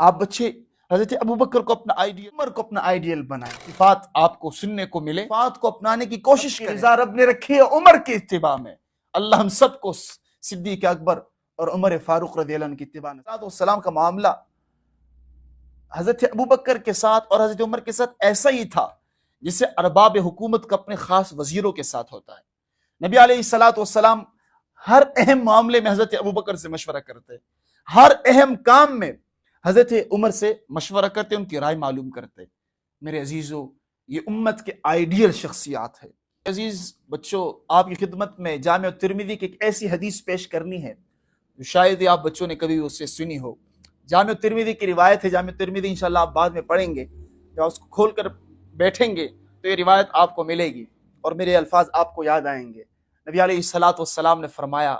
آپ بچے حضرت ابو بکر کو اپنا آئیڈیل، عمر کو اپنا آئیڈیل بنائیں، صفات آپ کو سننے کو ملے، صفات کو اپنانے کی کوشش کریں۔ رضا رب نے رکھی ہے عمر کے اتباع میں، اللہ ہم سب کو صدیق اکبر اور عمر فاروق رضی اللہ عنہ کی اتباع میں۔ السلام کا معاملہ حضرت ابو بکر کے ساتھ اور حضرت عمر کے ساتھ ایسا ہی تھا جسے ارباب حکومت کا اپنے خاص وزیروں کے ساتھ ہوتا ہے۔ نبی علیہ الصلوۃ والسلام ہر اہم معاملے میں حضرت ابو بکر سے مشورہ کرتے، ہر اہم کام میں حضرت عمر سے مشورہ کرتے، ان کی رائے معلوم کرتے۔ میرے عزیزو، یہ امت کے آئیڈیل شخصیات ہے۔ عزیز بچوں، آپ کی خدمت میں جامع ترمذی کی ایک ایسی حدیث پیش کرنی ہے جو شاید ہی آپ بچوں نے کبھی اسے سنی ہو۔ جامع ترمذی کی روایت ہے، جامع ترمذی انشاءاللہ آپ بعد میں پڑھیں گے، جب اس کو کھول کر بیٹھیں گے تو یہ روایت آپ کو ملے گی اور میرے الفاظ آپ کو یاد آئیں گے۔ نبی علیہ الصلوۃ والسلام نے فرمایا،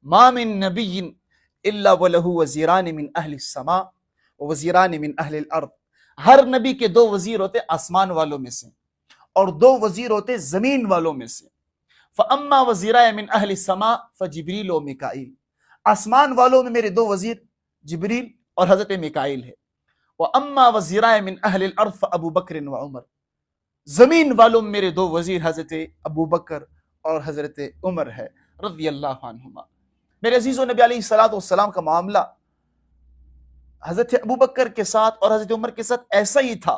ما من نبی الا وله وزیران من اہل السماء وزیران من اہل الارض۔ ہر نبی کے دو وزیر ہوتے آسمان والوں میں سے اور دو وزیر ہوتے زمین والوں میں سے۔ فاما وزیرائے من اہل السماء فجبریل و میکائیل۔ آسمان والوں میں میرے دو وزیر جبریل اور حضرت میکائیل ہے۔ واما وزیرائے من اہل الارض فابو بکر و عمر۔ زمین والوں میں میرے دو وزیر حضرت ابو بکر اور حضرت عمر ہے رضی اللہ عنہما۔ میرے عزیزو، نبی علیہ الصلوۃ والسلام کا معاملہ حضرت ابو بکر کے ساتھ اور حضرت عمر کے ساتھ ایسا ہی تھا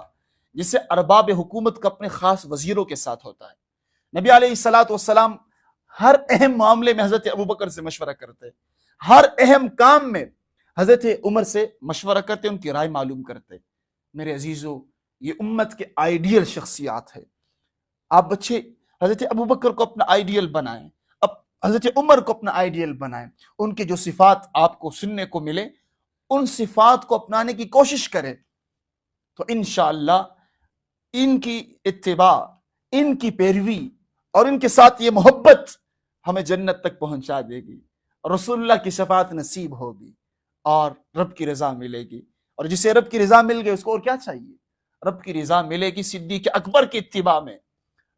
جسے ارباب حکومت کا اپنے خاص وزیروں کے ساتھ ہوتا ہے۔ نبی علیہ الصلوۃ والسلام ہر اہم معاملے میں حضرت ابو بکر سے مشورہ کرتے، ہر اہم کام میں حضرت عمر سے مشورہ کرتے، ان کی رائے معلوم کرتے۔ میرے عزیزو، یہ امت کے آئیڈیل شخصیات ہے۔ آپ بچے حضرت ابو بکر کو اپنا آئیڈیل بنائیں، حضرت عمر کو اپنا آئیڈیل بنائیں، ان کی جو صفات آپ کو سننے کو ملے ان صفات کو اپنانے کی کوشش کریں تو انشاءاللہ ان کی اتباع، ان کی پیروی اور ان کے ساتھ یہ محبت ہمیں جنت تک پہنچا دے گی، رسول اللہ کی شفاعت نصیب ہوگی اور رب کی رضا ملے گی۔ اور جسے رب کی رضا مل گئی اس کو اور کیا چاہیے؟ رب کی رضا ملے گی صدیق اکبر کی اتباع میں،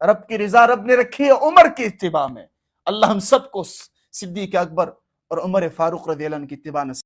رب کی رضا رب نے رکھی ہے عمر کی اتباع میں۔ اللہ ہم سب کو صدیق اکبر اور عمر فاروق رضی اللہ عنہ کی اتباع نصیب